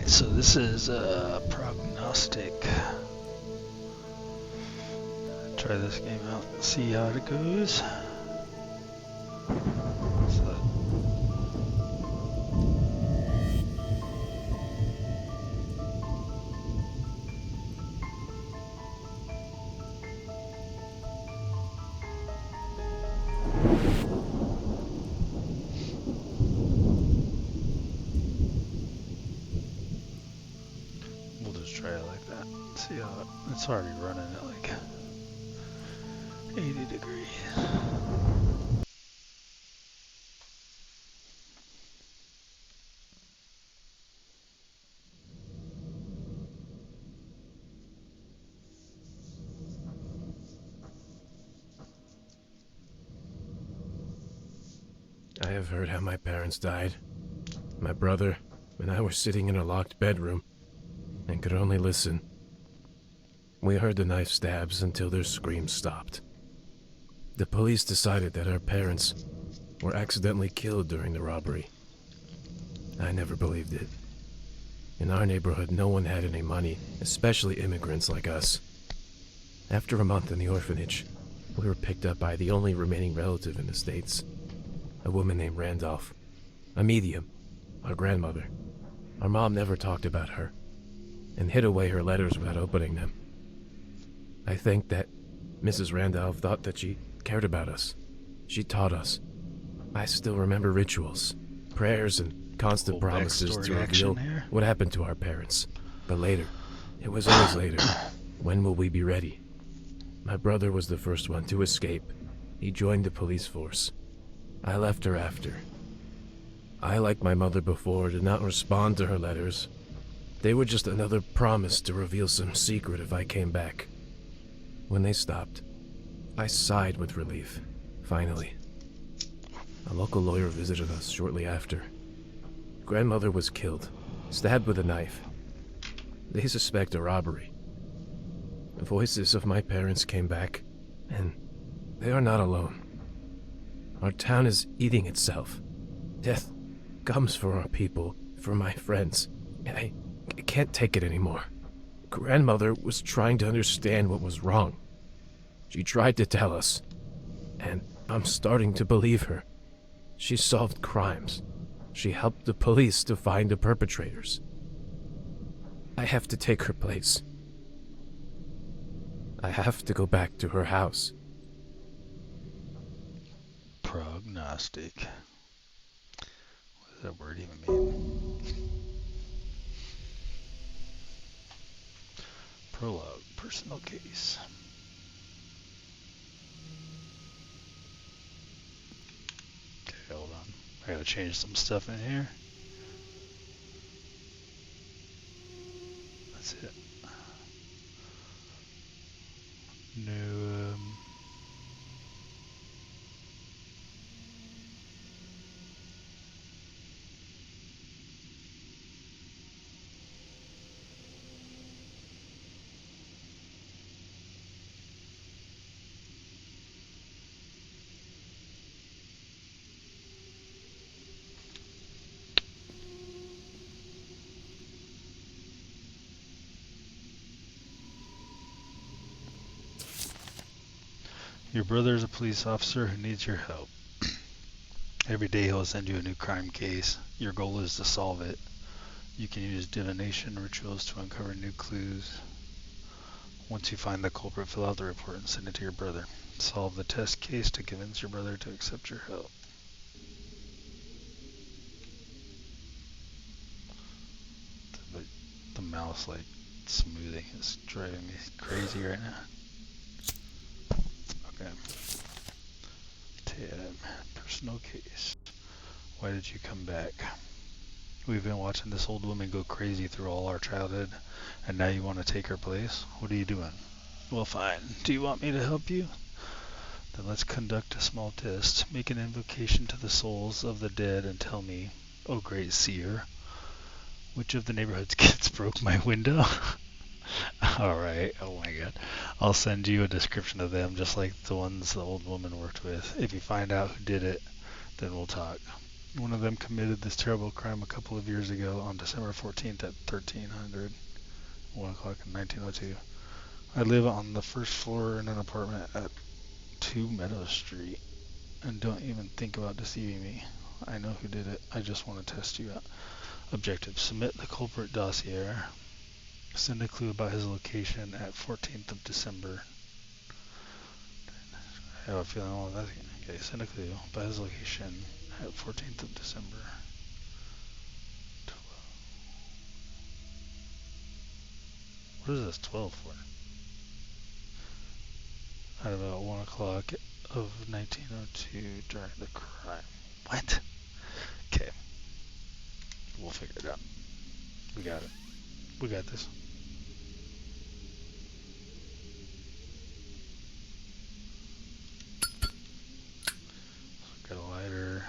Alright, so this is Prognostic. Try this game out and see how it goes. So, we'll just try it like that. See how it's already running at like 80 degrees. I have heard how my parents died. My brother and I were sitting in a locked bedroom and could only listen. We heard the knife stabs until their screams stopped. The police decided that our parents were accidentally killed during the robbery. I never believed it. In our neighborhood, no one had any money, especially immigrants like us. After a month in the orphanage, we were picked up by the only remaining relative in the States. A woman named Randolph. A medium. Our grandmother. Our mom never talked about her, and hid away her letters without opening them. I think that Mrs. Randolph thought that she cared about us. She taught us. I still remember rituals, prayers, and constant promises to reveal what happened to our parents. But later. It was always later. When will we be ready? My brother was the first one to escape. He joined the police force. I left her after. I, like my mother before, did not respond to her letters. They were just another promise to reveal some secret if I came back. When they stopped, I sighed with relief. Finally. A local lawyer visited us shortly after. Grandmother was killed, stabbed with a knife. They suspect a robbery. The voices of my parents came back, and they are not alone. Our town is eating itself. Death comes for our people, for my friends. I can't take it anymore. Grandmother was trying to understand what was wrong. She tried to tell us, and I'm starting to believe her. She solved crimes. She helped the police to find the perpetrators. I have to take her place. I have to go back to her house. Prognostic. What does that word even mean? Prologue, personal case. Okay, hold on. I gotta change some stuff in here. That's it. New, Your brother is a police officer who needs your help. Every day he'll send you a new crime case. Your goal is to solve it. You can use divination rituals to uncover new clues. Once you find the culprit, fill out the report and send it to your brother. Solve the test case to convince your brother to accept your help. The mouse like smoothing is driving me crazy right now. Okay. Tab. Personal case. Why did you come back? We've been watching this old woman go crazy through all our childhood, and now you want to take her place? What are you doing? Well, fine. Do you want me to help you? Then let's conduct a small test. Make an invocation to the souls of the dead and tell me, oh great seer, which of the neighborhood's kids broke my window? Alright, oh my god. I'll send you a description of them, just like the ones the old woman worked with. If you find out who did it, then we'll talk. One of them committed this terrible crime a couple of years ago on December 14th at 1300, 1 o'clock in 1902. I live on the first floor in an apartment at 2 Meadow Street, and don't even think about deceiving me. I know who did it. I just want to test you out. Objective: submit the culprit dossier. Send a clue about his location at 14th of December. I have a feeling all of that. Okay, send a clue about his location at 14th of December. What is this 12 for? At about 1 o'clock of 1902 during the crime. What? Okay. We'll figure it out. We got it. We got this. Got a lighter.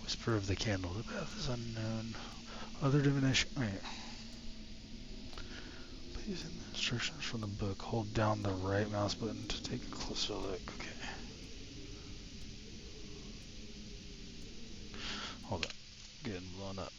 Whisper of the candle. The path is unknown. Other divination. Wait. Please, in the instructions from the book, hold down the right mouse button to take a closer look. Okay. Hold up. Getting blown up.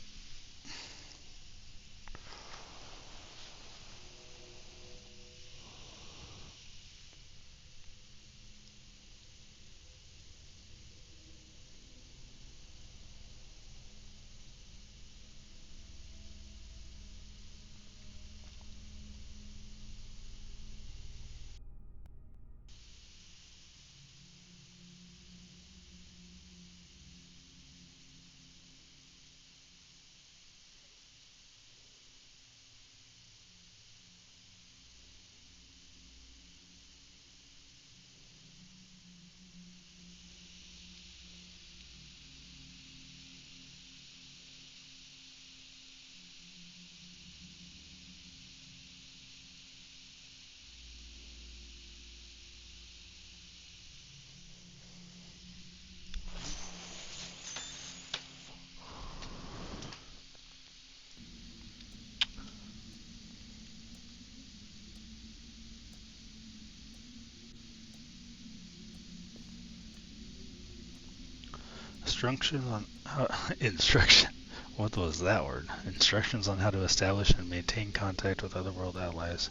Instructions on how instruction. What was that word? Instructions on how to establish and maintain contact with otherworld allies.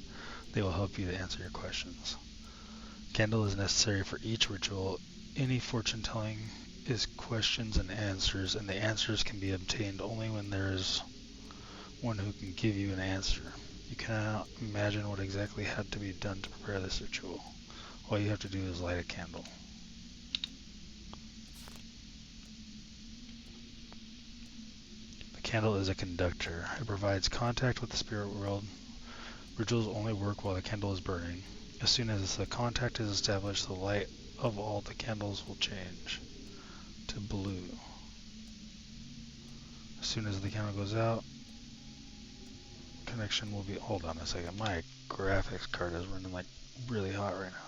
They will help you to answer your questions. Candle is necessary for each ritual. Any fortune telling is questions and the answers can be obtained only when there is one who can give you an answer. You cannot imagine what exactly had to be done to prepare this ritual. All you have to do is light a candle. The candle is a conductor. It provides contact with the spirit world. Rituals only work while the candle is burning. As soon as the contact is established, the light of all the candles will change to blue. As soon as the candle goes out, connection will be... Hold on a second. My graphics card is running like really hot right now.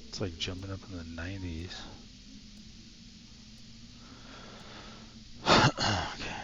It's like jumping up in the 90s. Okay.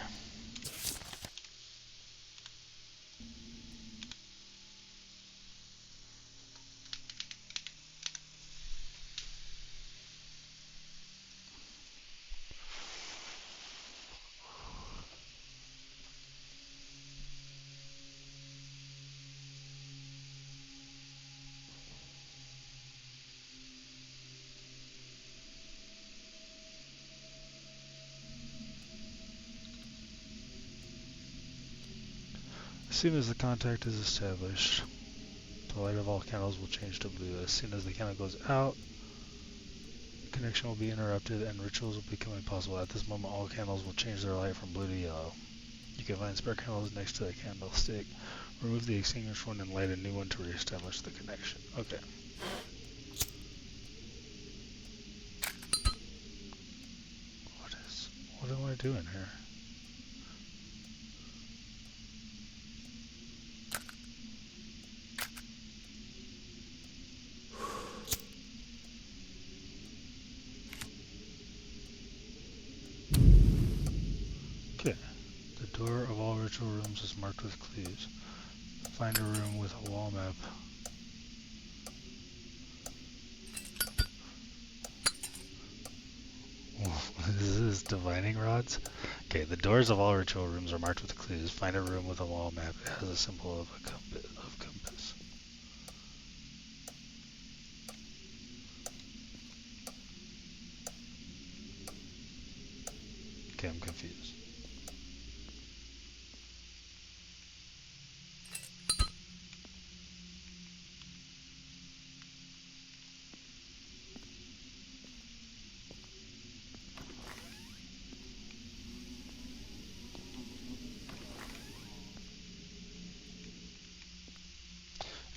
soon as the contact is established, the light of all candles will change to blue. As soon as the candle goes out, connection will be interrupted and rituals will become impossible. At this moment, all candles will change their light from blue to yellow. You can find spare candles next to the candlestick. Remove the extinguished one and light a new one to reestablish the connection. Okay. What am I doing here? Okay. The door of all ritual rooms is marked with clues. Find a room with a wall map. Is this divining rods? Okay, the doors of all ritual rooms are marked with clues. Find a room with a wall map. It has a symbol of a compass. Okay, I'm confused.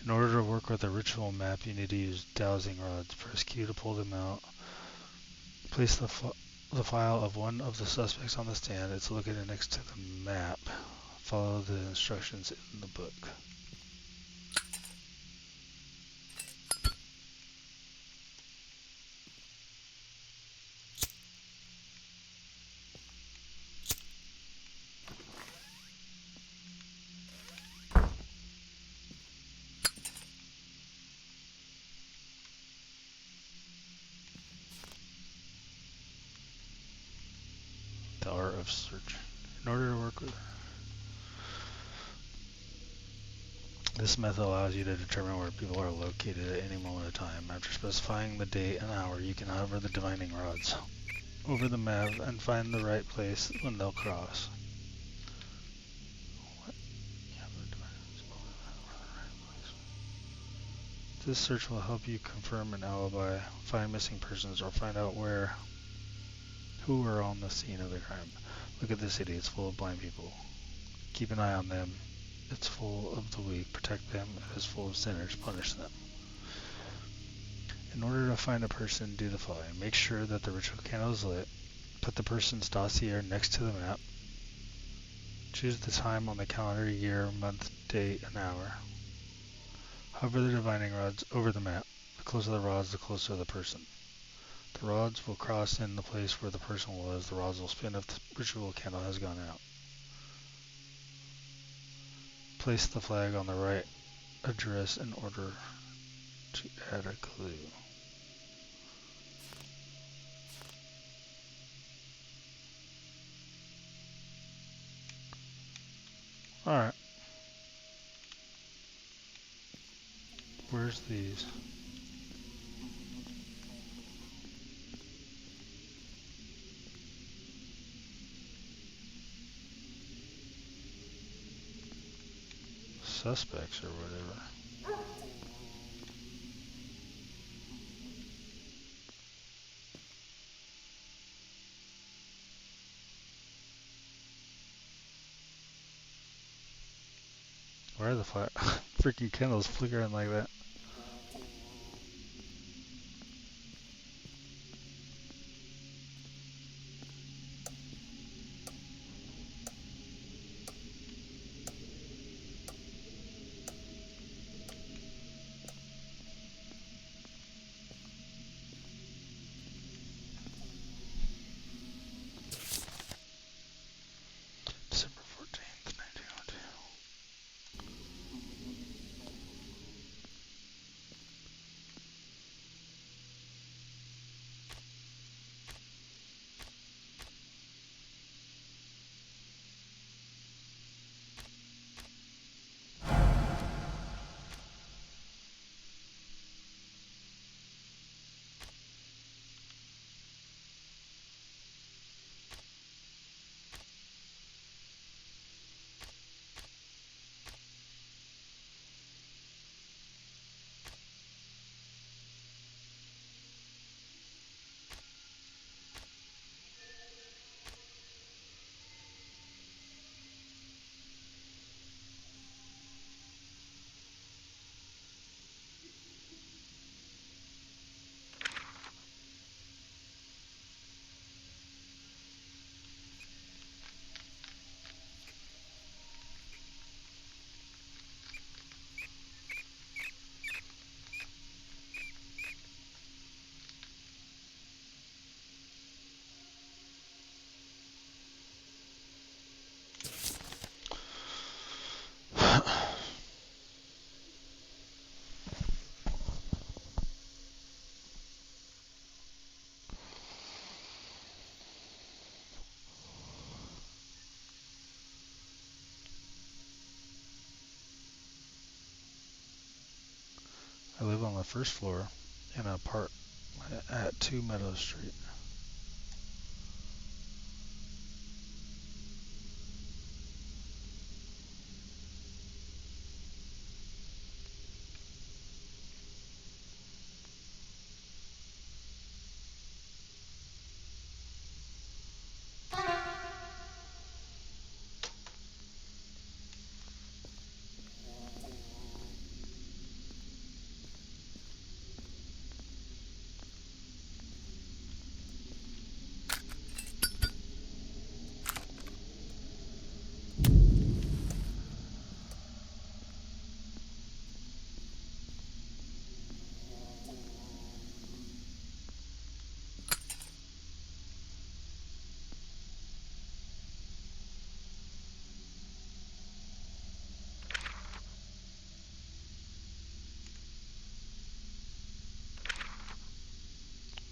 In order to work with a ritual map, you need to use dowsing rods. Press Q to pull them out. Place the file of one of the suspects on the stand. It's located next to the map. Follow the instructions in the book. The art of search. In order to work with this method allows you to determine where people are located at any moment of time. After specifying the date and hour, you can hover the divining rods over the map and find the right place when they'll cross. This search will help you confirm an alibi, find missing persons, or find out who were on the scene of the crime. Look at the city, it's full of blind people. Keep an eye on them. It's full of the weak. Protect them. It is full of sinners. Punish them. In order to find a person, do the following. Make sure that the ritual candle is lit. Put the person's dossier next to the map. Choose the time on the calendar, year, month, date, and hour. Hover the divining rods over the map. The closer the rods, the closer the person. The rods will cross in the place where the person was. The rods will spin if the ritual candle has gone out. Place the flag on the right address in order to add a clue. Alright. Where's these? Suspects or whatever. Where are the freaking candles flickering like that? December 14th, 1902. the first floor in a part at 2 Meadow Street.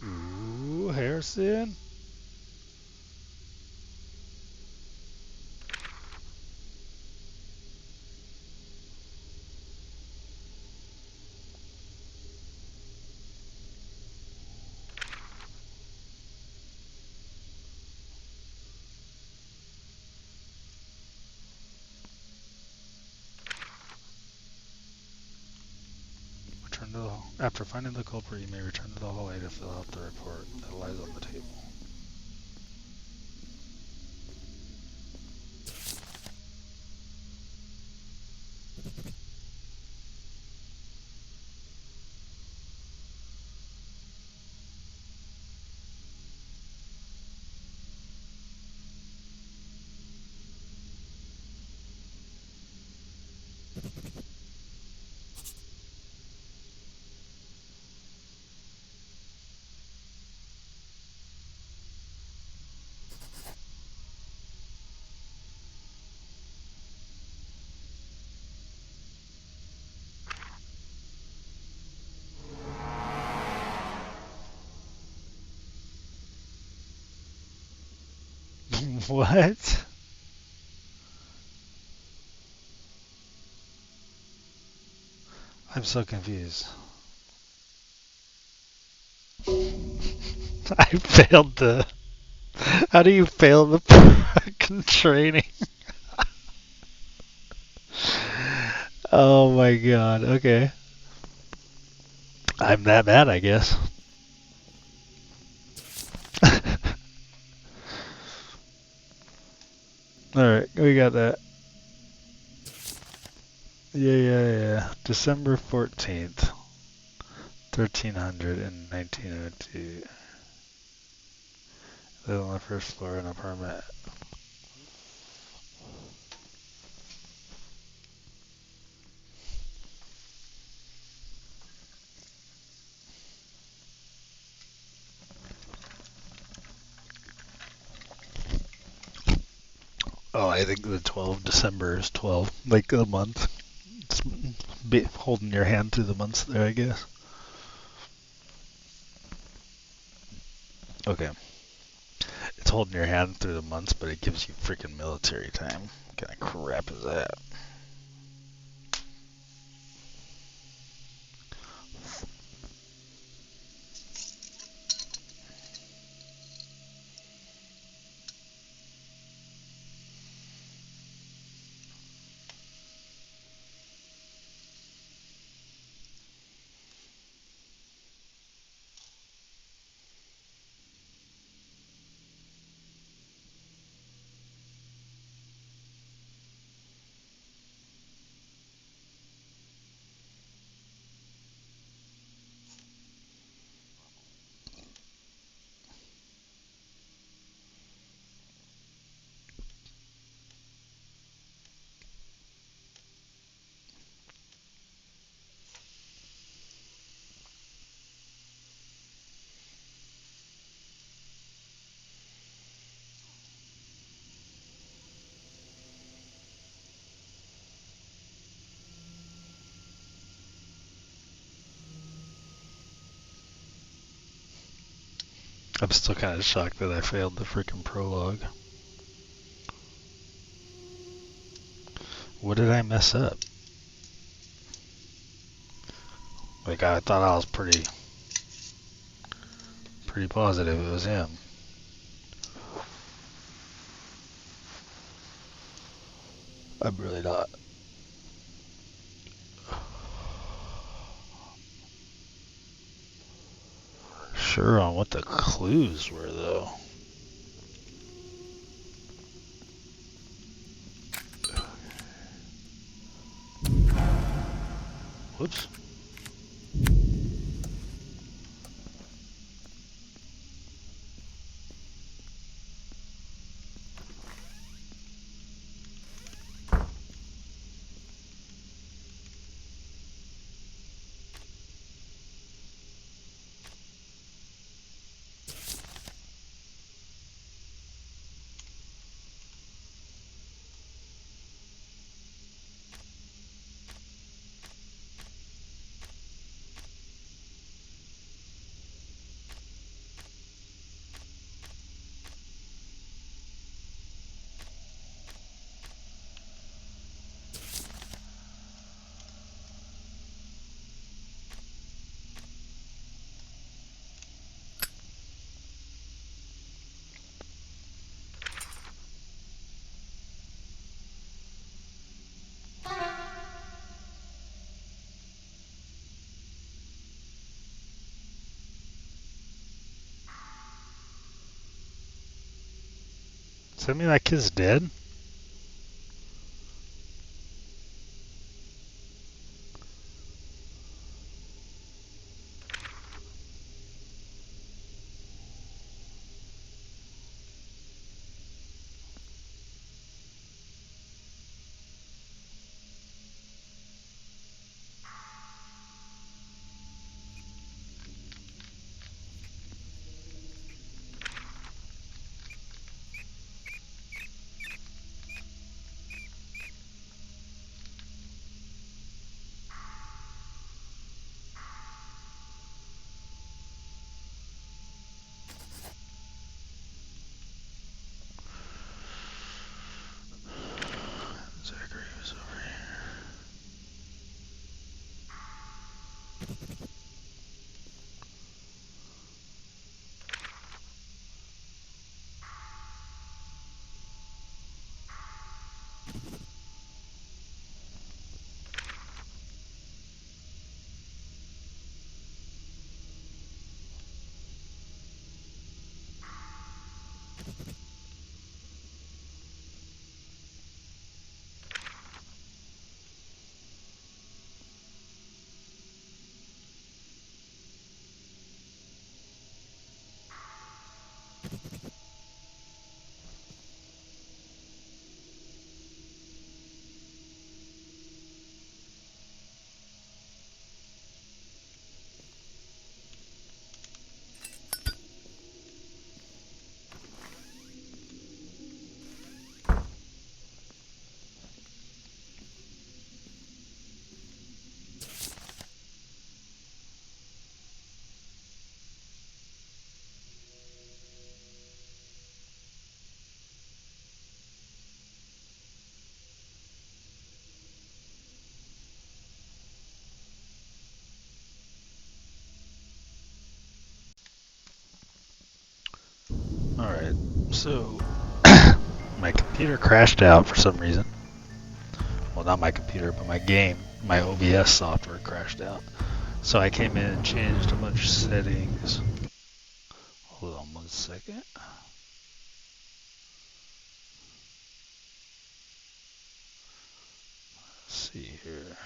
Ooh, Harrison. Return to the hall. After finding the culprit, you may return to the hallway to fill out the report that lies on the table. What? I'm so confused. I failed the. How do you fail the fucking training? Oh my god, okay. I'm that bad, I guess. Alright, we got that. Yeah. December 14th, 1300 in 1902. Live on the first floor in an apartment. Oh, I think the 12 December is 12, like a month. It's holding your hand through the months there, I guess. Okay. It's holding your hand through the months, but it gives you freaking military time. What kind of crap is that? I'm still kind of shocked that I failed the freaking prologue. What did I mess up? Like, I thought I was pretty positive it was him. I'm really not. Sure on what the clues were, though. Whoops. Does that mean that kid's dead? Zachary was over here. Alright, so my computer crashed out for some reason. Well, not my computer, but my game, my OBS software crashed out. So I came in and changed a bunch of settings. Hold on 1 second. Let's see here.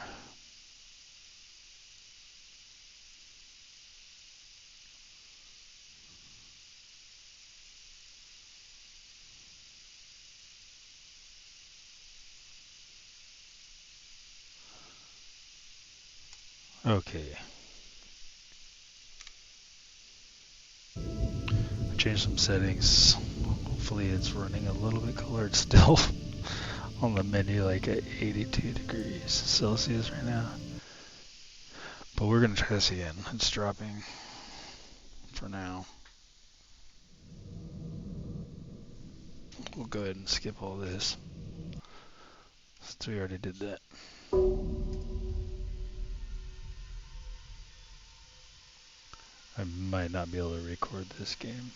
Okay. I changed some settings. Hopefully it's running a little bit cooler. It's still on the menu like at 82 degrees Celsius right now. But we're going to try this again. It's dropping for now. We'll go ahead and skip all this, since we already did that. I might not be able to record this game.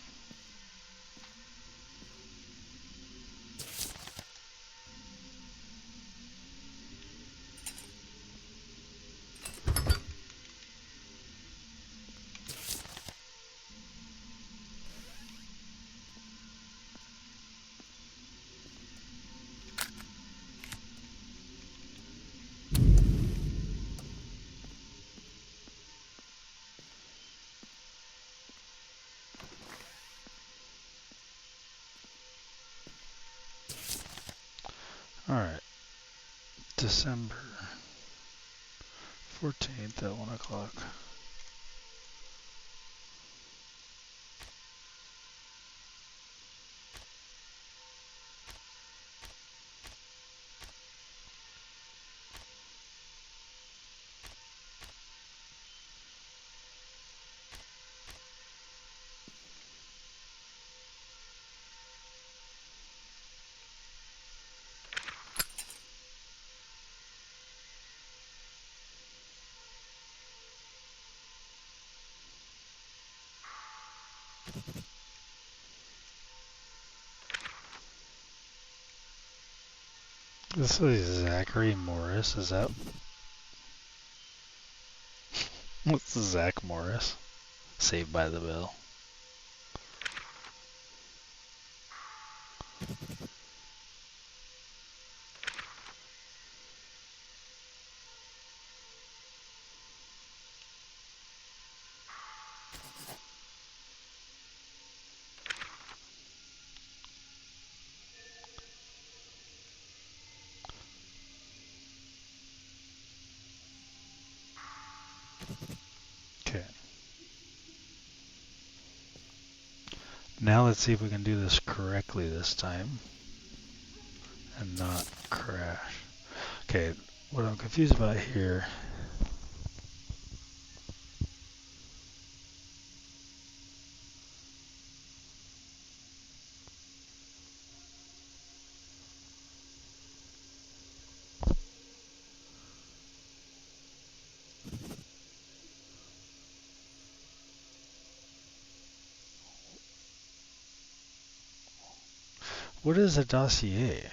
Alright. December 14th at 1 o'clock. This is Zachary Morris, is that? What's Zach Morris? Saved by the Bell. Okay. Now let's see if we can do this correctly this time and not crash. Okay, what I'm confused about here. What is a dossier?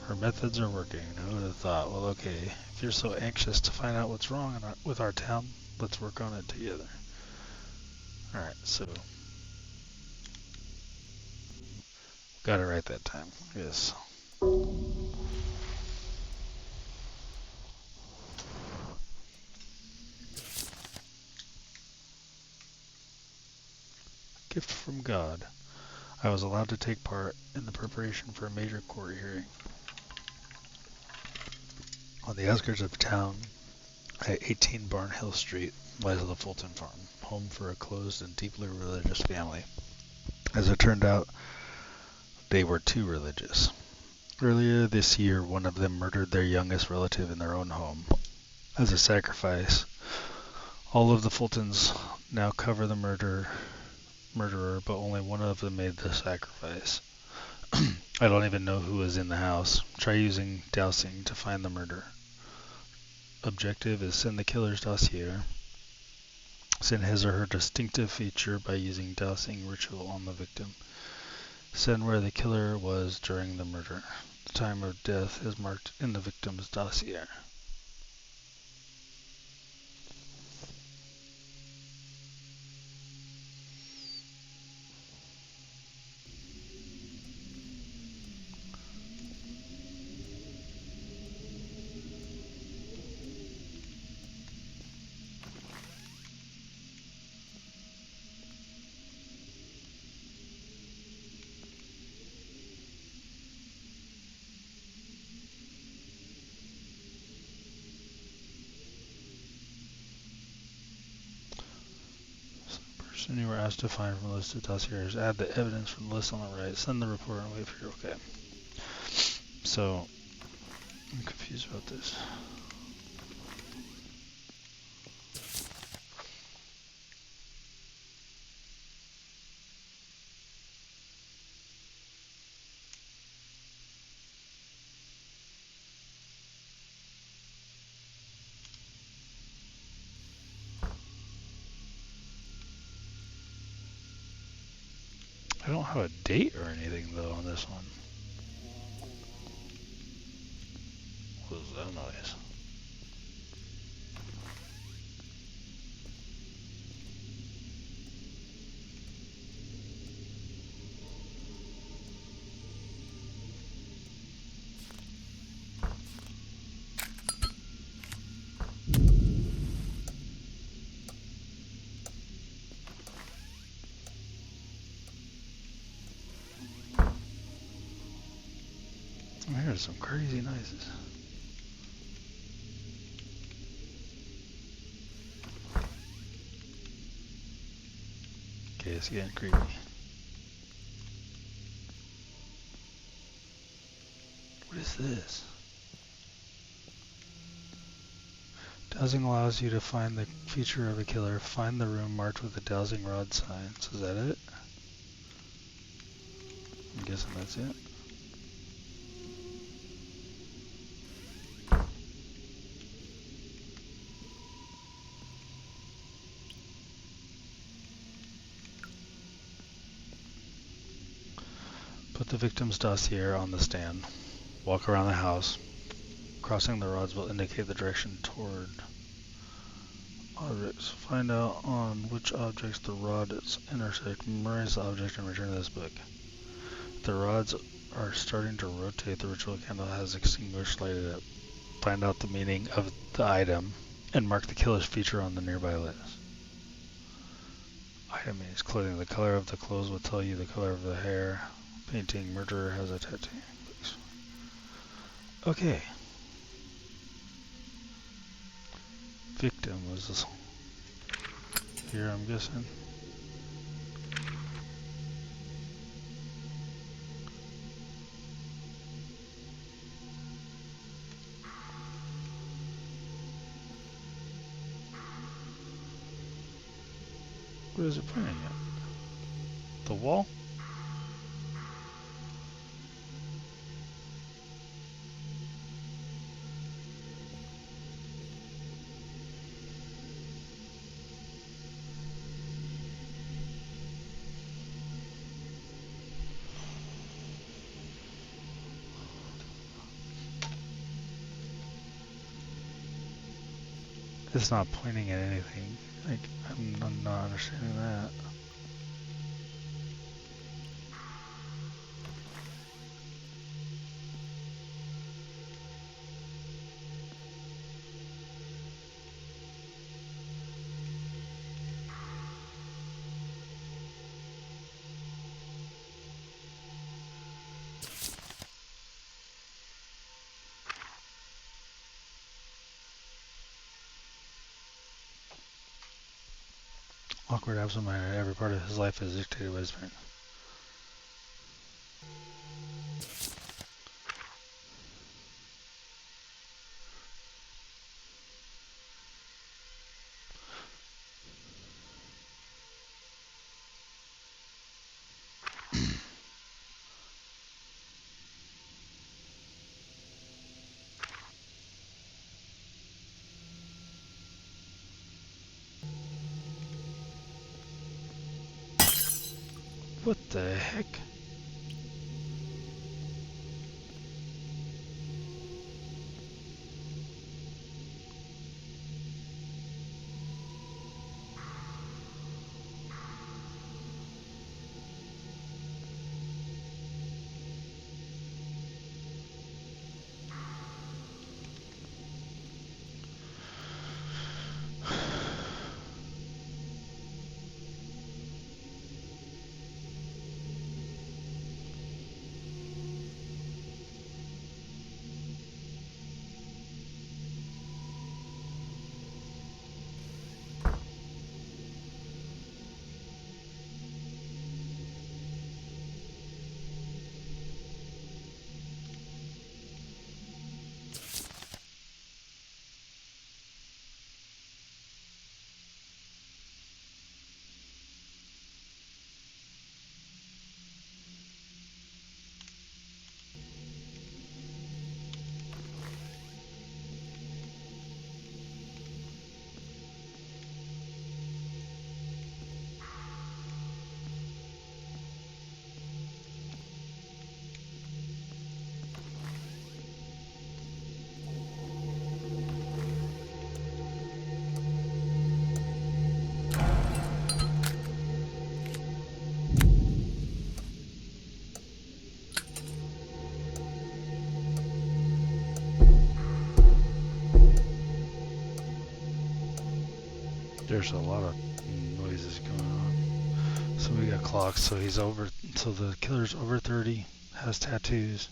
Her methods are working. Who would have thought? Well, okay, if you're so anxious to find out what's wrong with our town, let's work on it together. Alright, so got it right that time. Yes. Gift from God. I was allowed to take part in the preparation for a major court hearing. On the outskirts of town, at 18 Barnhill Street, lies the Fulton Farm, home for a closed and deeply religious family. As it turned out, they were too religious. Earlier this year, one of them murdered their youngest relative in their own home. As a sacrifice, all of the Fultons now cover the murderer, but only one of them made the sacrifice. I don't even know who was in the house. Try using dowsing to find the murderer. Objective is send the killer's dossier. Send his or her distinctive feature by using dowsing ritual on the victim. Send where the killer was during the murder. The time of death is marked in the victim's dossier. information you were asked to find from the list of dossiers. Add the evidence from the list on the right. Send the report and wait for your okay. So, I'm confused about this. I don't have a date or anything though on this one. What was that noise? I heard some crazy noises. Okay, it's getting creepy. What is this? Dowsing allows you to find the feature of a killer. Find the room marked with the dowsing rod signs. Is that it? I'm guessing that's it. Put the victim's dossier on the stand. Walk around the house. Crossing the rods will indicate the direction toward objects. Find out on which objects the rods intersect. Memorize the object and return to this book. If the rods are starting to rotate, the ritual candle has extinguished, lighted it. Find out the meaning of the item and mark the killer's feature on the nearby list. Item means clothing. The color of the clothes will tell you the color of the hair. Painting. Murderer has a tattoo. Okay. Victim was here, I'm guessing. What is it pointing at? The wall? It's not pointing at anything. Like, I'm not understanding that. Awkward, absent-minded. Every part of his life is dictated by his parents. What the heck? There's a lot of noises going on. So we got clocks. So he's over. So the killer's over 30, has tattoos.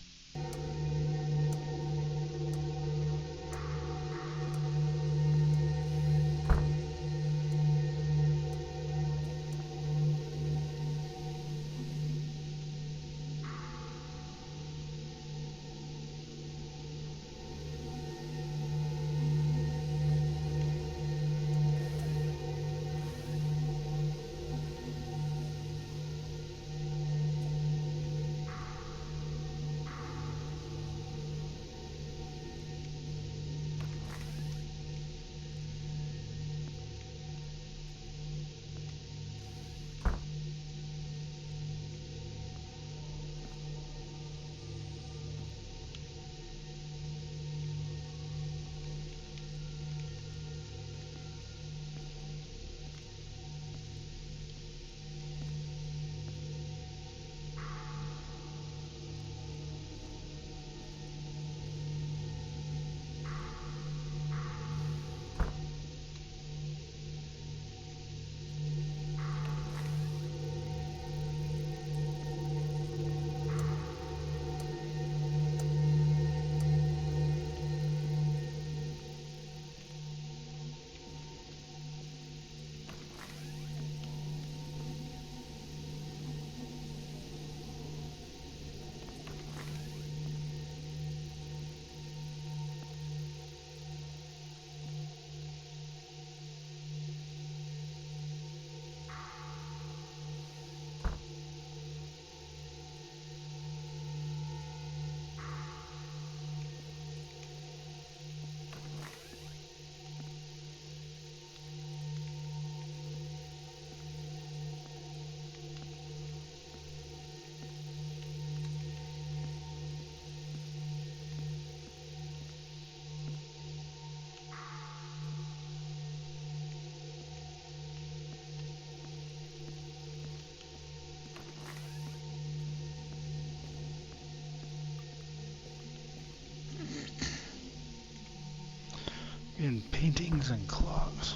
In paintings and clocks.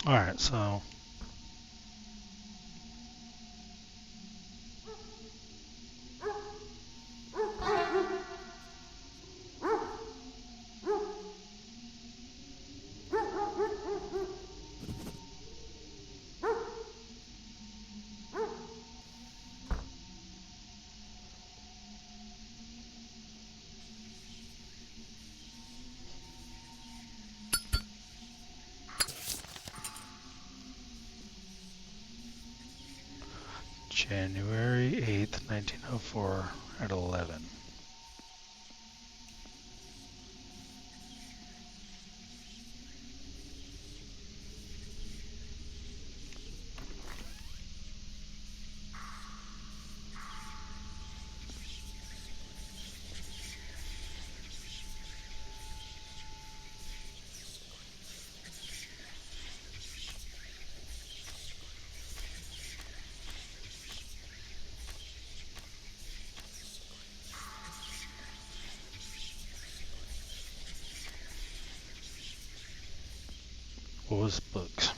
Alright, so January 8th, 1904 at 11. What was books?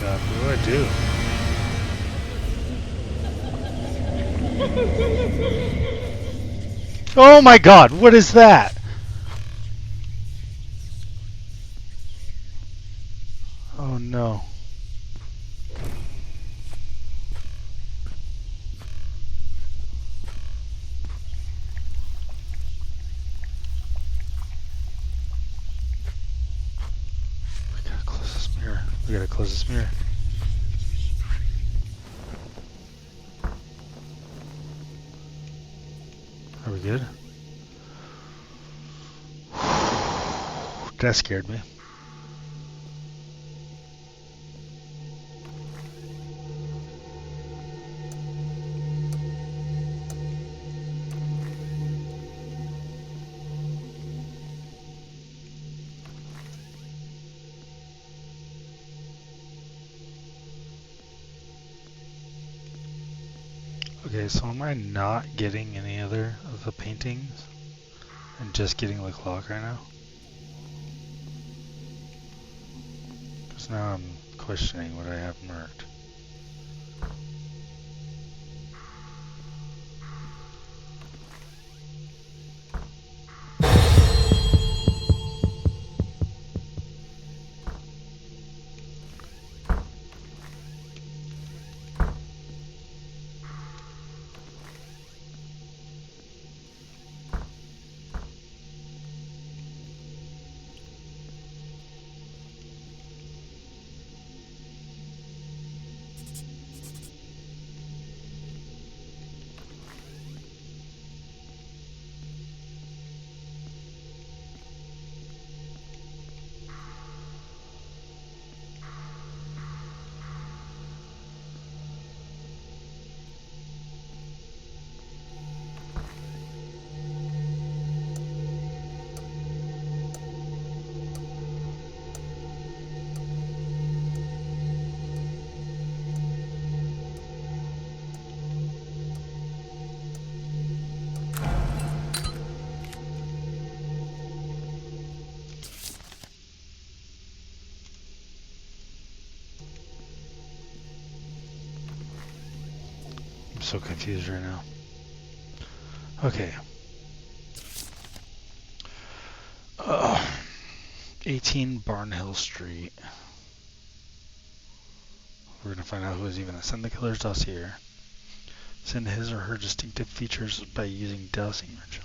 God, what do I do? Oh my god, what is that? Oh no. We gotta close this mirror. We gotta close this mirror. Are we good? That scared me. Okay, so am I not getting any other of the paintings and just getting the clock right now? Because now I'm questioning what I have marked. I'm so confused right now. Okay. 18 Barnhill Street. We're gonna find out who is even send the killer's dossier. Send his or her distinctive features by using dowsing ritual.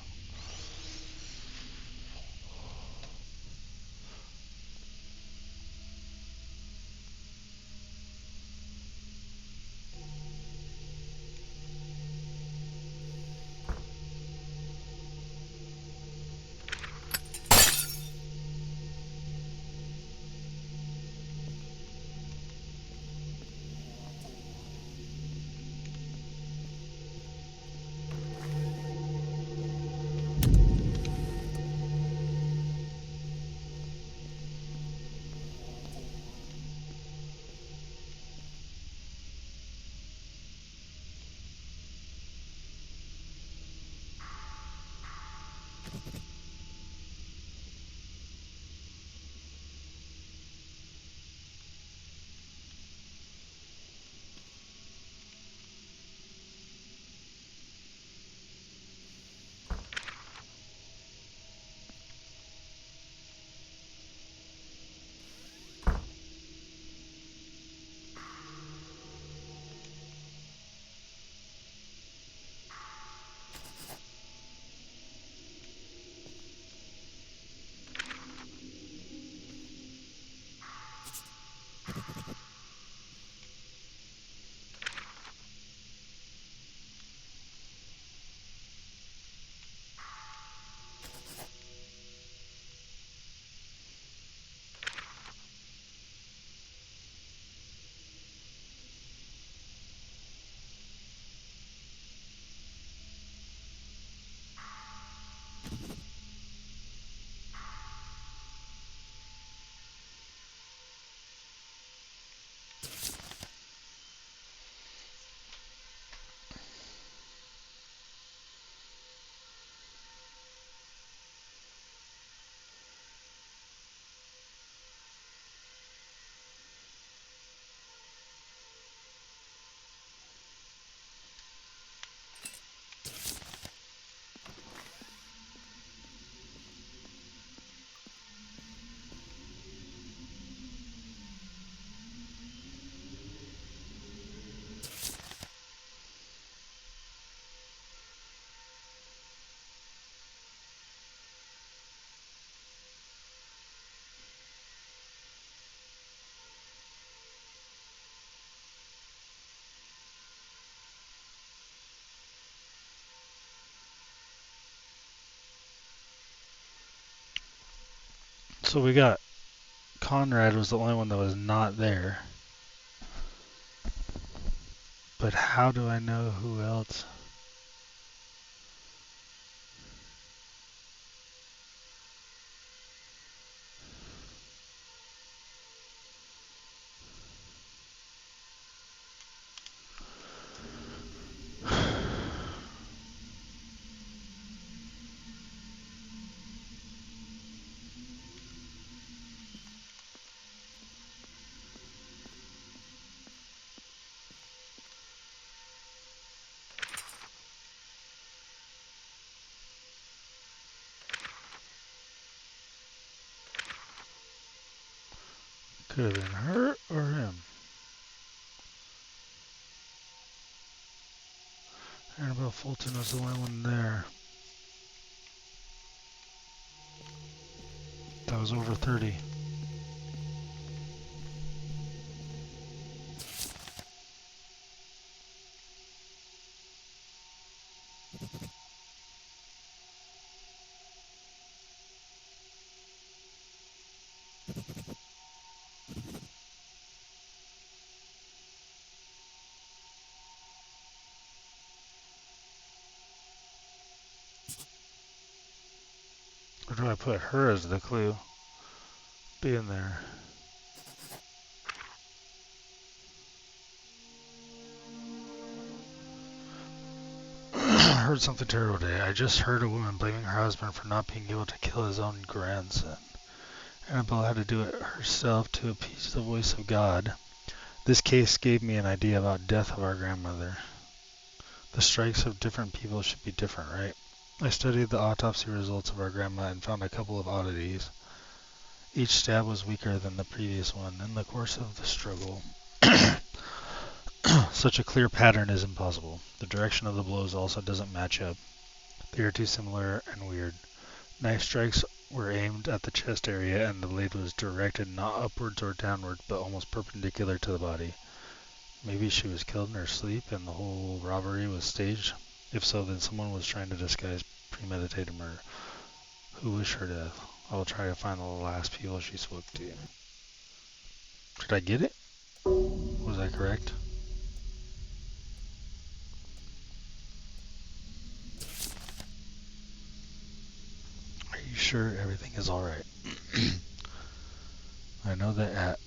So we got Conrad was the only one that was not there. But how do I know who else? Could have been her or him. Annabelle Fulton was the only one there. That was over 30. Or do I put her as the clue? Being there. I heard something terrible today. I just heard a woman blaming her husband for not being able to kill his own grandson. Annabelle had to do it herself to appease the voice of God. This case gave me an idea about death of our grandmother. The strikes of different people should be different, right? I studied the autopsy results of our grandma and found a couple of oddities. Each stab was weaker than the previous one in the course of the struggle. Such a clear pattern is impossible. The direction of the blows also doesn't match up. They are too similar and weird. Knife strikes were aimed at the chest area and the blade was directed not upwards or downwards but almost perpendicular to the body. Maybe she was killed in her sleep and the whole robbery was staged. If so, then someone was trying to disguise premeditated murder. Who wished her death? I will try to find the last people she spoke to. Did I get it? Was I correct? Are you sure everything is alright? I know that at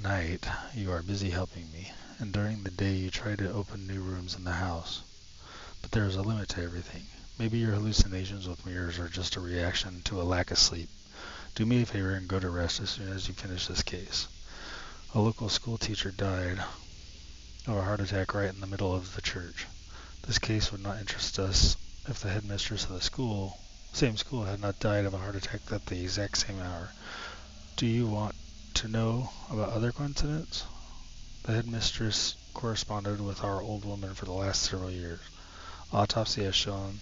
night you are busy helping me, and during the day you try to open new rooms in the house. But there is a limit to everything. Maybe your hallucinations with mirrors are just a reaction to a lack of sleep. Do me a favor and go to rest as soon as you finish this case. A local school teacher died of a heart attack right in the middle of the church. This case would not interest us if the headmistress of the same school, had not died of a heart attack at the exact same hour. Do you want to know about other coincidence? The headmistress corresponded with our old woman for the last several years. Autopsy has shown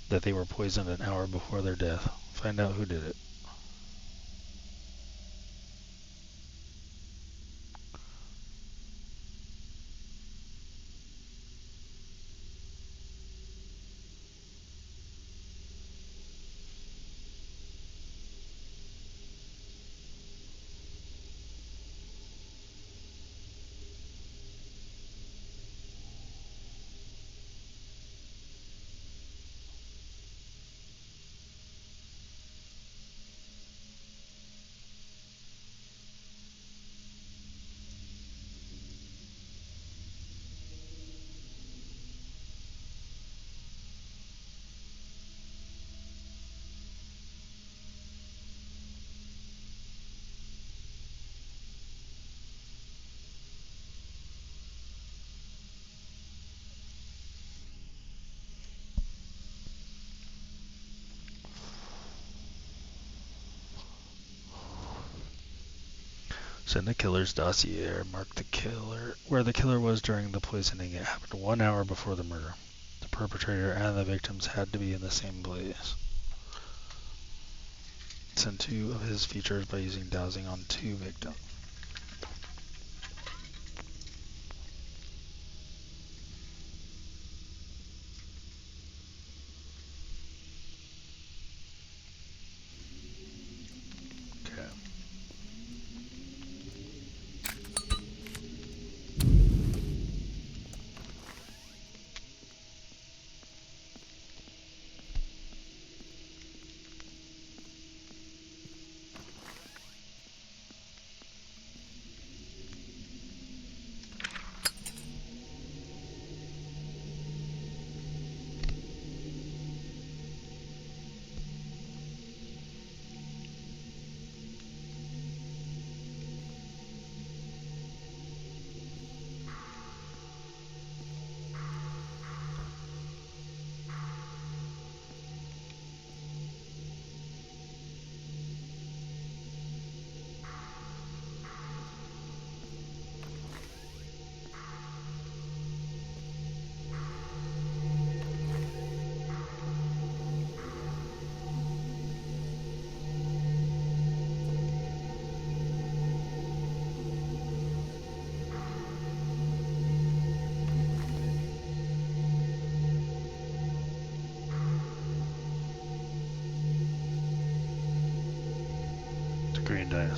that they were poisoned an hour before their death. Find out who did it. Send the killer's dossier. Mark the killer where the killer was during the poisoning. It happened 1 hour before the murder. The perpetrator and the victims had to be in the same place. Send 2 of his features by using dowsing on 2 victims. Okay.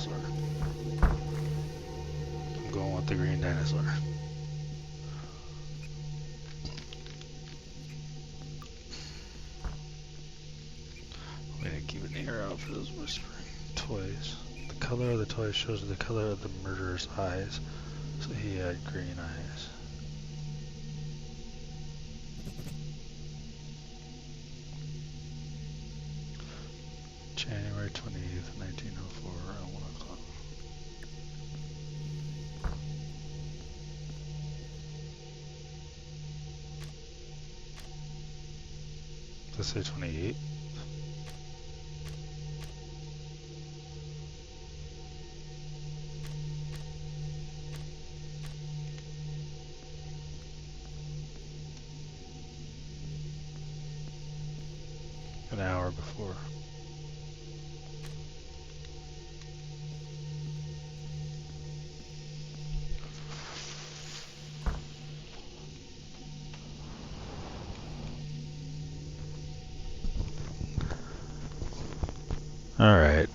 dinosaur. I'm going with the green dinosaur. I'm gonna keep an ear out for those whispering toys. The color of the toy shows the color of the murderer's eyes, so he had green eyes. January 28th, 1904, around 1 o'clock. Does it say 28? An hour before. All right.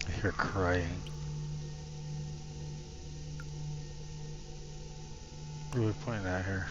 I hear crying. What are we pointing at here?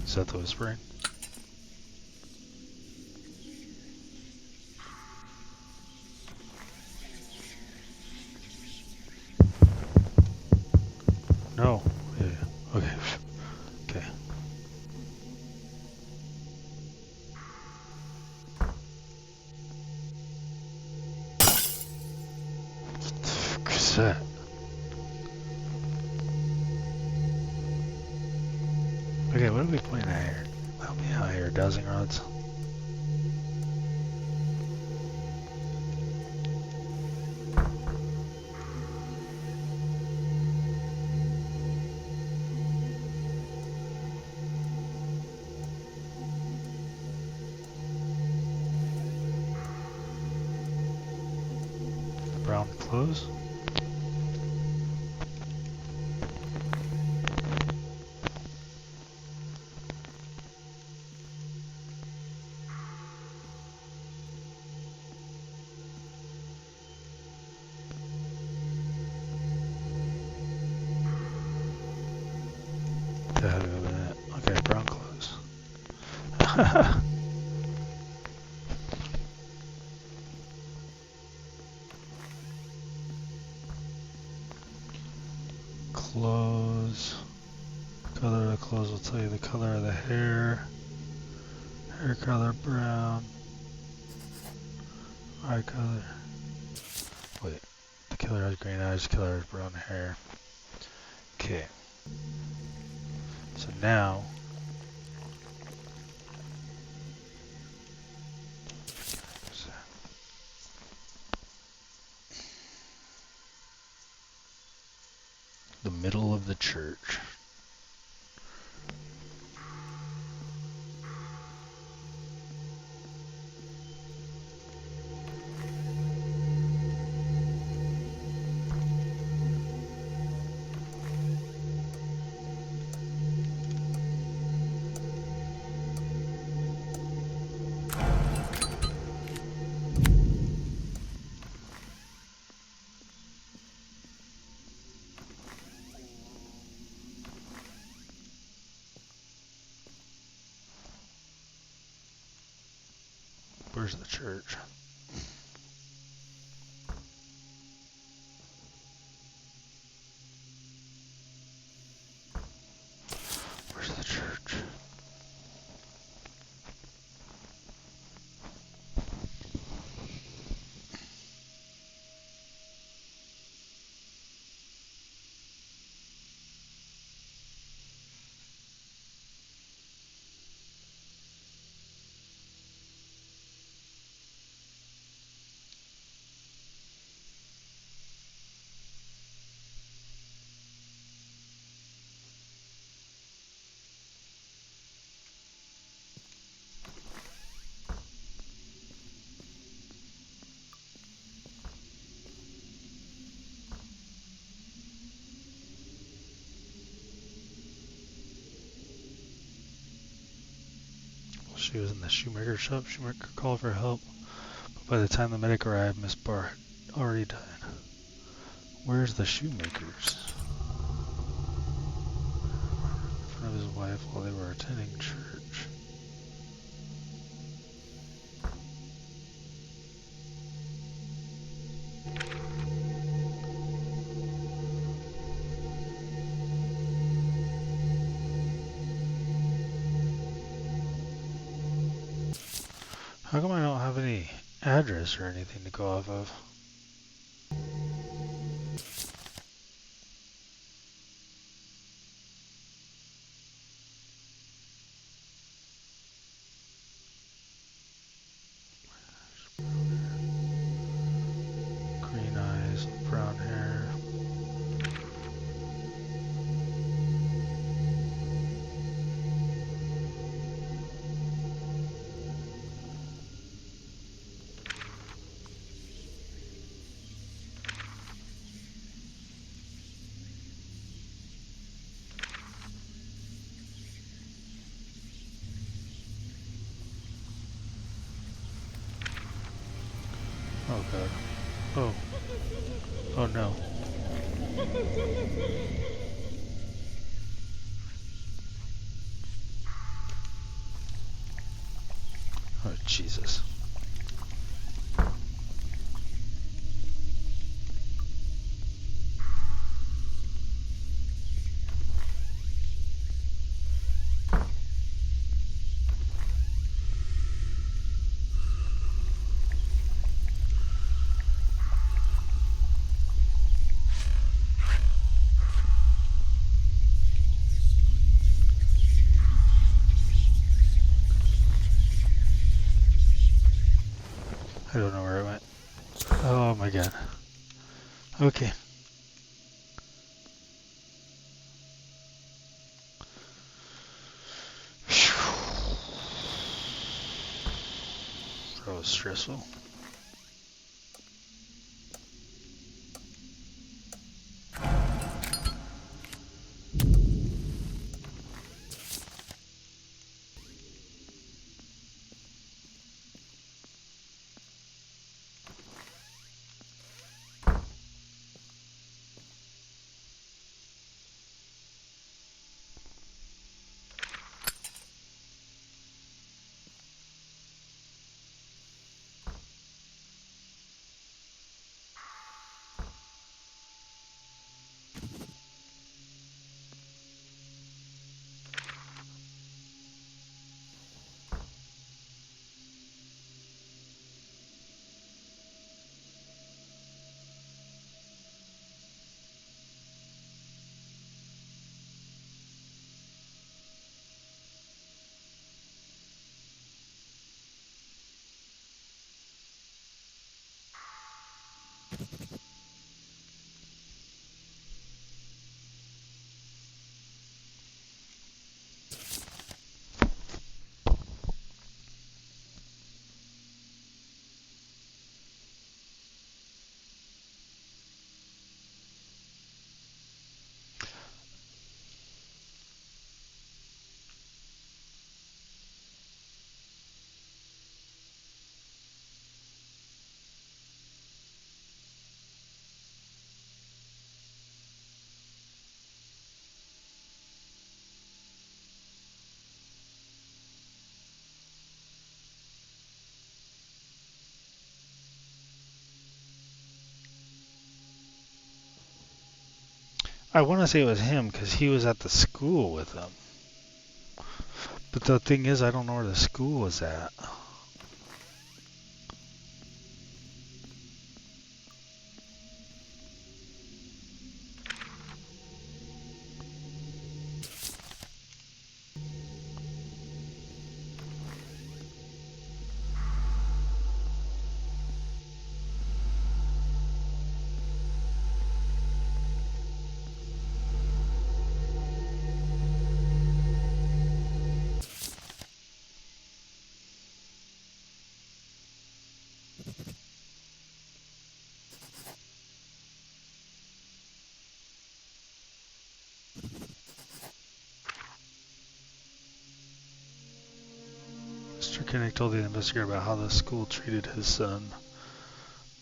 Is that the whispering? No. Yeah. Okay. Okay. What the fuck is that? Okay, what are we pointing at here? Help me out here, dowsing rods. Brown clothes? Okay, brown clothes. Clothes. Color of the clothes will tell you the color of the hair. Hair color brown. Eye color. Wait. The killer has green eyes, the killer has brown hair. Okay. So now. The middle of the church. Where's the church? She was in the shoemaker shop. Shoemaker called for help, but by the time the medic arrived, Miss Barr had already died. Where's the shoemakers? In front of his wife while they were attending church. How come I don't have any address or anything to go off of? Green eyes, brown hair. Oh god. Oh. Oh no. Oh Jesus. I don't know where it went. Oh my god. Okay. That was stressful. I want to say it was him because he was at the school with them. But the thing is, I don't know where the school was at. Mr. Kinnick told the investigator about how the school treated his son.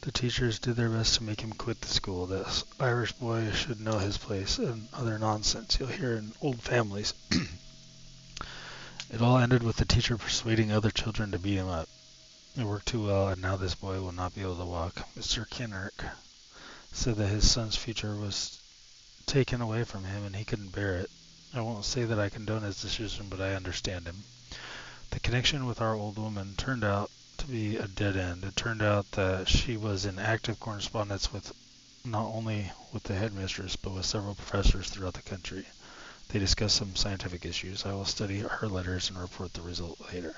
The teachers did their best to make him quit the school. This Irish boy should know his place, and other nonsense you'll hear in old families. It all ended with the teacher persuading other children to beat him up. It worked too well, and now this boy will not be able to walk. Mr. Kinnick said that his son's future was taken away from him and he couldn't bear it. I won't say that I condone his decision, but I understand him. The connection with our old woman turned out to be a dead end. It turned out that she was in active correspondence with not only with the headmistress, but with several professors throughout the country. They discussed some scientific issues. I will study her letters and report the result later.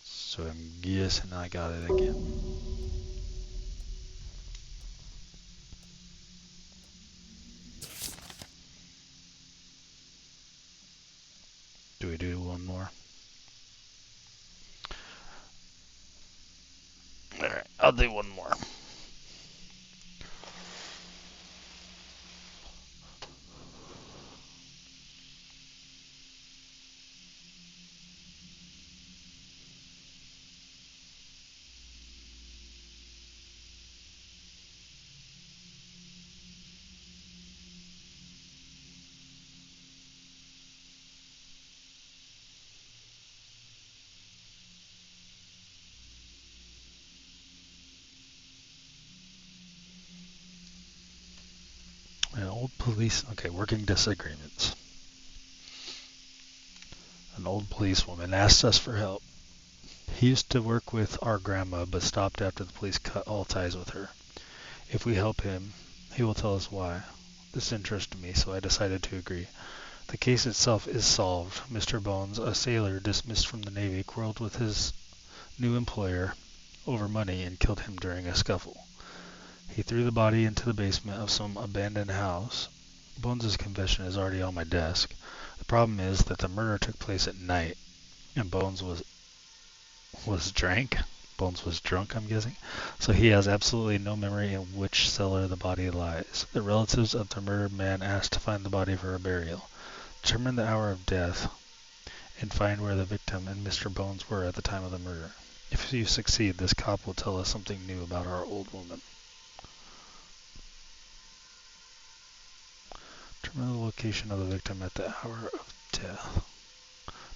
So I'm guessing I got it again. Do we do one more? Alright, I'll do one more. Working disagreements. An old policewoman asked us for help. He used to work with our grandma, but stopped after the police cut all ties with her. If we help him, he will tell us why. This interested me, so I decided to agree. The case itself is solved. Mr. Bones, a sailor dismissed from the Navy, quarreled with his new employer over money and killed him during a scuffle. He threw the body into the basement of some abandoned house. Bones' confession is already on my desk. The problem is that the murder took place at night, and Bones was drank. Bones was drunk, I'm guessing. So he has absolutely no memory in which cellar the body lies. The relatives of the murdered man asked to find the body for a burial. Determine the hour of death, and find where the victim and Mr. Bones were at the time of the murder. If you succeed, this cop will tell us something new about our old woman. Determine the location of the victim at the hour of death.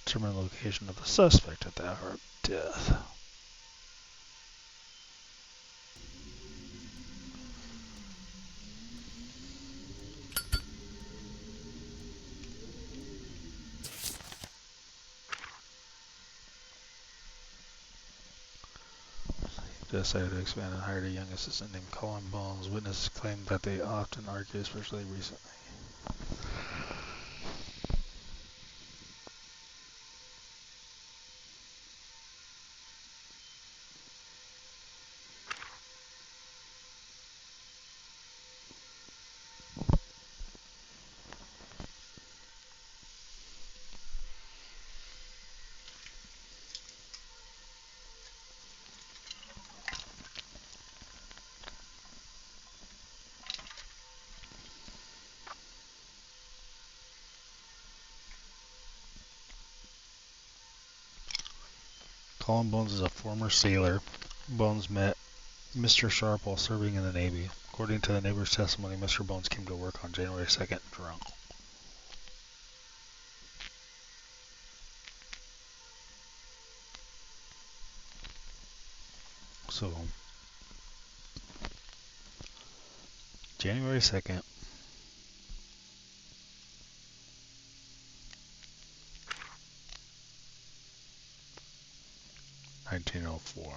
Determine the location of the suspect at the hour of death. Decided to expand and hired a young assistant named Colin Bones. Witnesses claimed that they often argue, especially recently. Colin Bones is a former sailor. Bones met Mr. Sharp while serving in the Navy. According to the neighbor's testimony, Mr. Bones came to work on January 2nd drunk. So, January 2nd, 1904.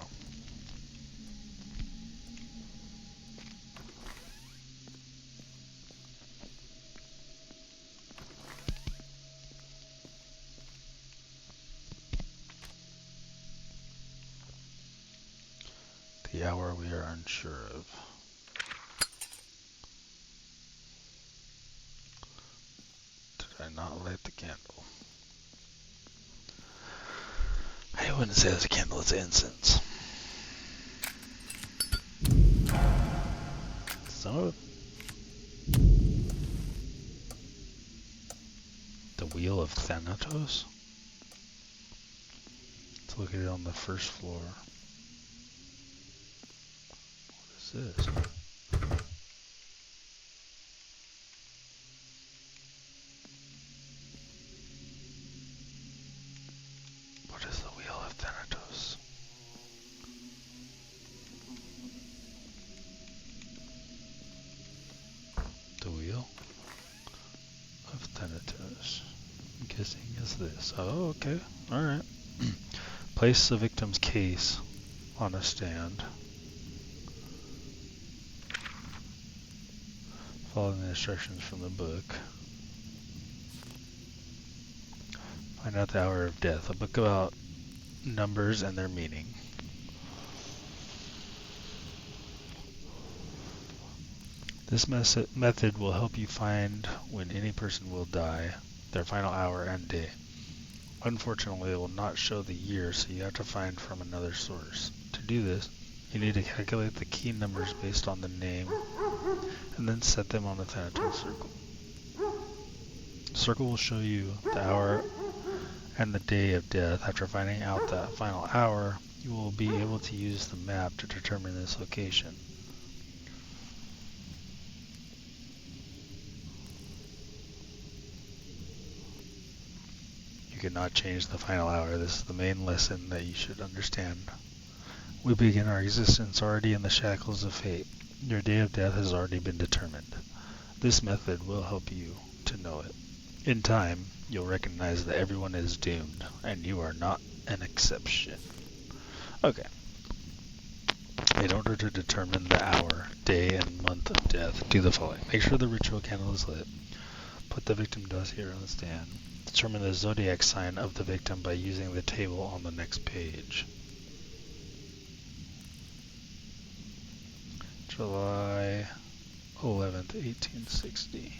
The hour we are unsure of. Did I not light the candle? I wouldn't say it's a candle, it's incense. So, the wheel of Thanatos? It's located on the first floor. What is this? What is the Wheel of Thanatos? The Wheel of Thanatos. I'm guessing is this. Oh, okay. Alright. Place the victim's case on a stand. Following the instructions from the book. Find out the hour of death. A book about numbers and their meaning. This method will help you find when any person will die, their final hour and day. Unfortunately, it will not show the year, so you have to find from another source. To do this, you need to calculate the key numbers based on the name, and then set them on the Thanatos circle. The circle will show you the hour and the day of death. After finding out that final hour, you will be able to use the map to determine this location. You cannot change the final hour. This is the main lesson that you should understand. We begin our existence already in the shackles of fate. Your day of death has already been determined. This method will help you to know it. In time, you'll recognize that everyone is doomed, and you are not an exception. Okay. In order to determine the hour, day, and month of death, do the following. Make sure the ritual candle is lit. Put the victim dossier on the stand. Determine the zodiac sign of the victim by using the table on the next page. July 11th, 1860.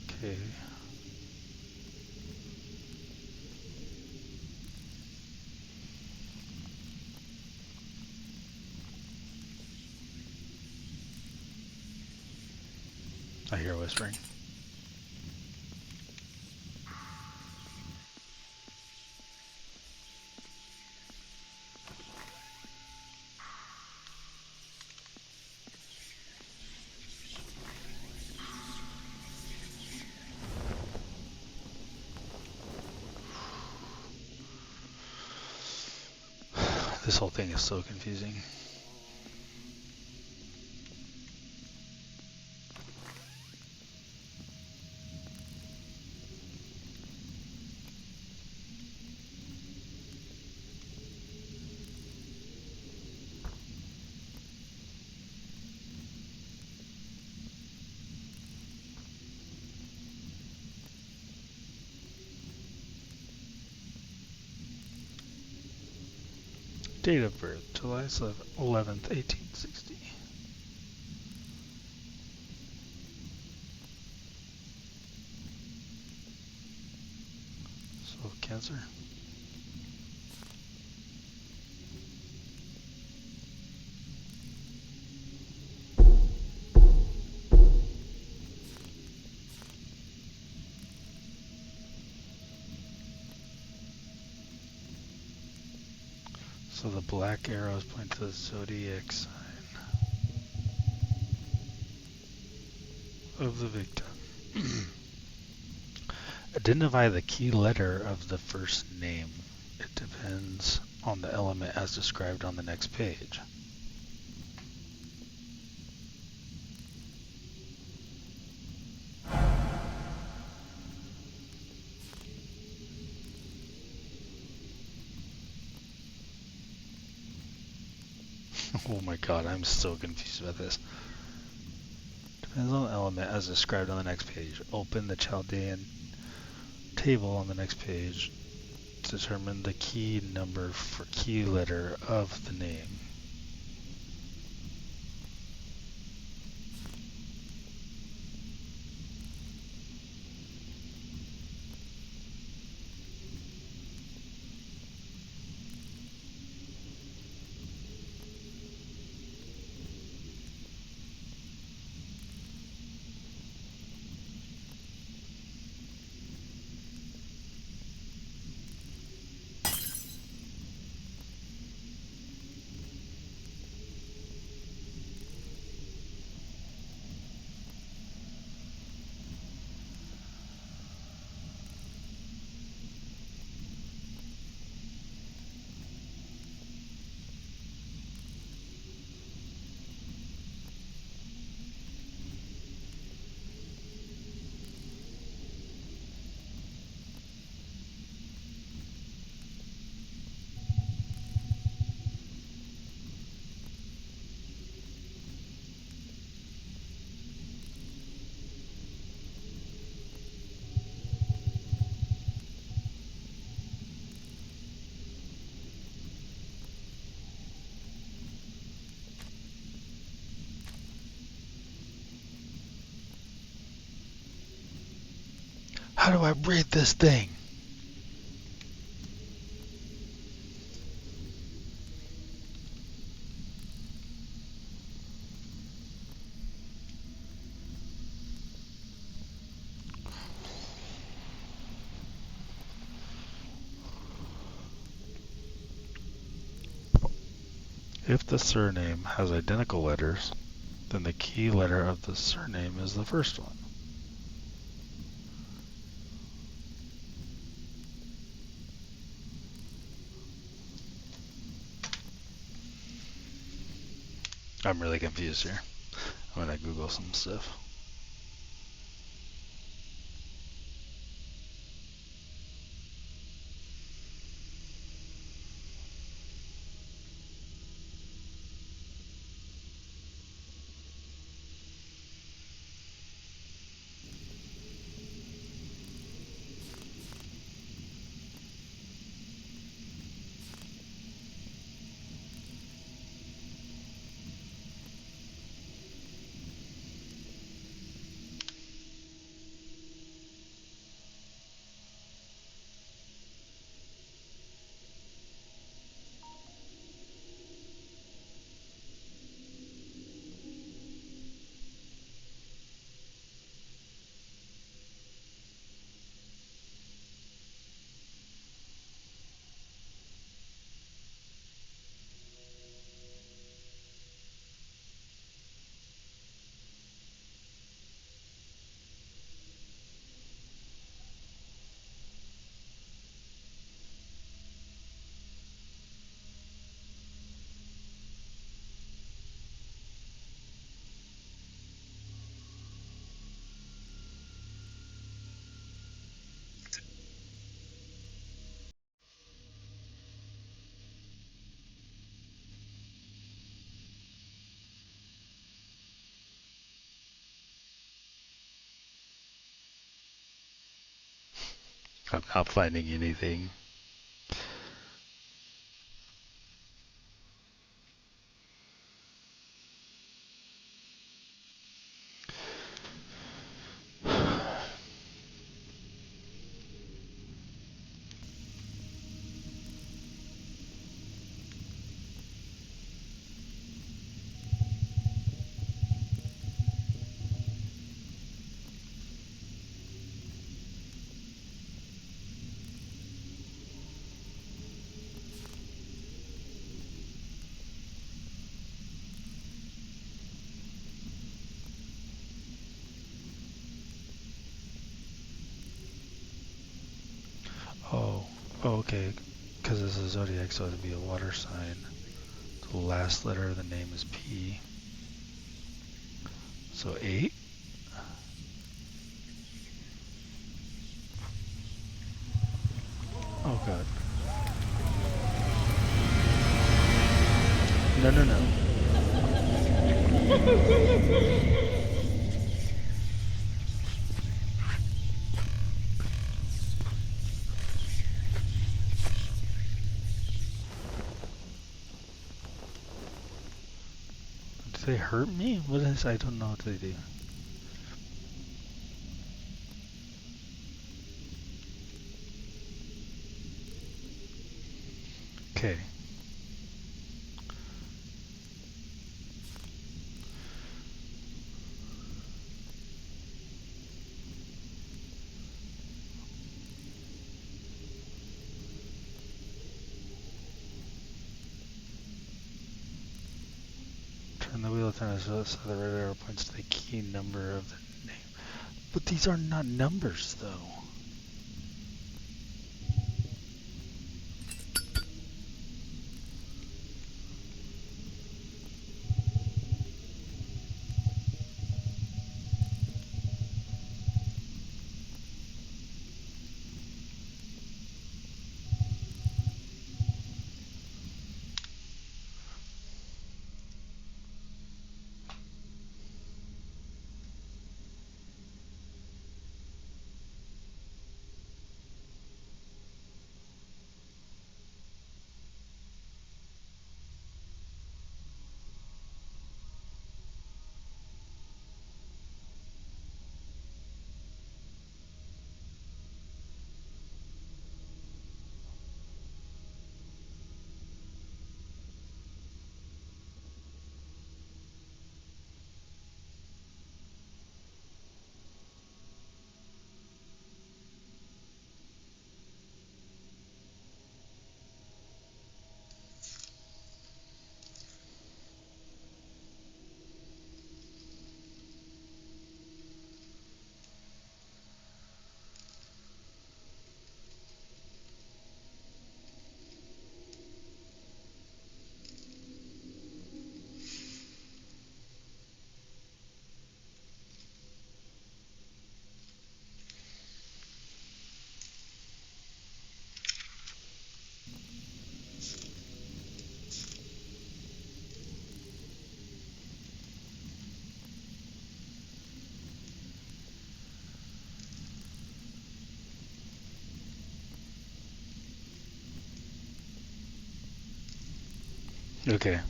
Okay. I hear whispering. This whole thing is so confusing. Date of birth, July 11th, 1860. So, Cancer. So the black arrows point to the zodiac sign of the victim. Identify the key letter of the first name. It depends on the element as described on the next page. Oh my god, I'm so confused about this. Depends on the element as described on the next page. Open the Chaldean table on the next page. Determine the key number for key letter of the name. How do I read this thing? If the surname has identical letters, then the key letter of the surname is the first one. I'm really confused here. I'm gonna Google some stuff. I'm not finding anything. Oh, okay. Because it's a zodiac, so it'd be a water sign. The last letter of the name is P. So 8? Oh god. No, no, no. Did they hurt me? What is? I don't know what they do. Okay. Turn the wheel of time so the red arrow points to the key number of the name. But these are not numbers, though. Okay,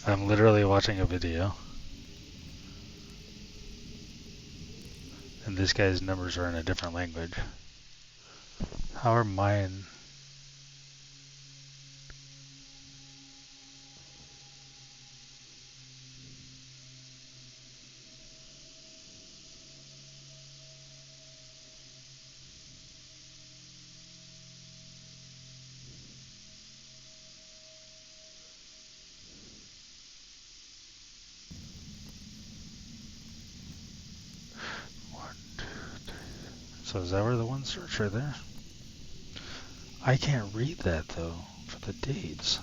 I'm literally watching a video, and this guy's numbers are in a different language. How are mine? One, two, three. So is that where the one search right there? I can't read that though for the dates.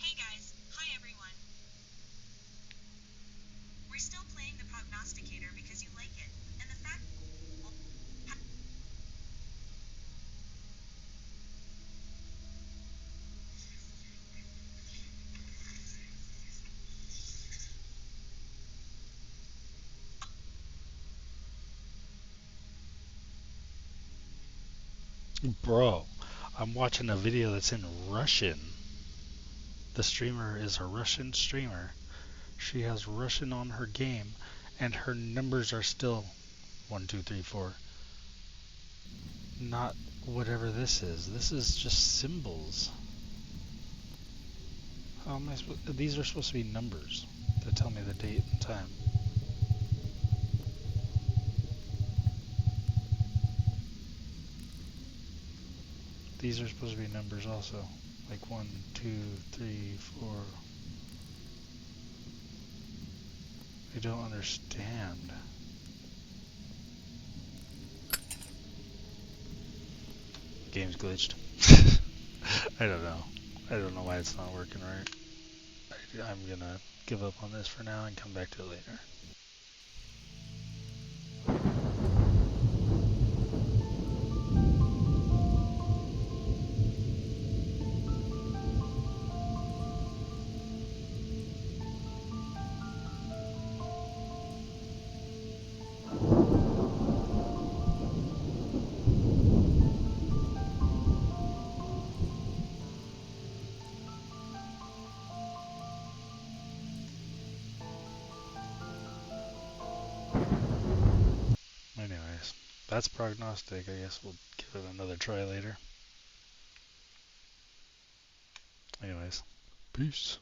Hey guys, hi everyone. We're still playing the Prognosticator because you like it, and the fact. Bro, I'm watching a video that's in Russian. The streamer is a Russian streamer. She has Russian on her game, and her numbers are still 1, 2, 3, 4. Not whatever this is. This is just symbols. How am I supposed? These are supposed to be numbers that tell me the date and time. These are supposed to be numbers also, like 1, 2, 3, 4. I don't understand. Game's glitched. I don't know. I don't know why it's not working right. I'm gonna give up on this for now and come back to it later. That's Prognostic. I guess we'll give it another try later. Anyways, peace.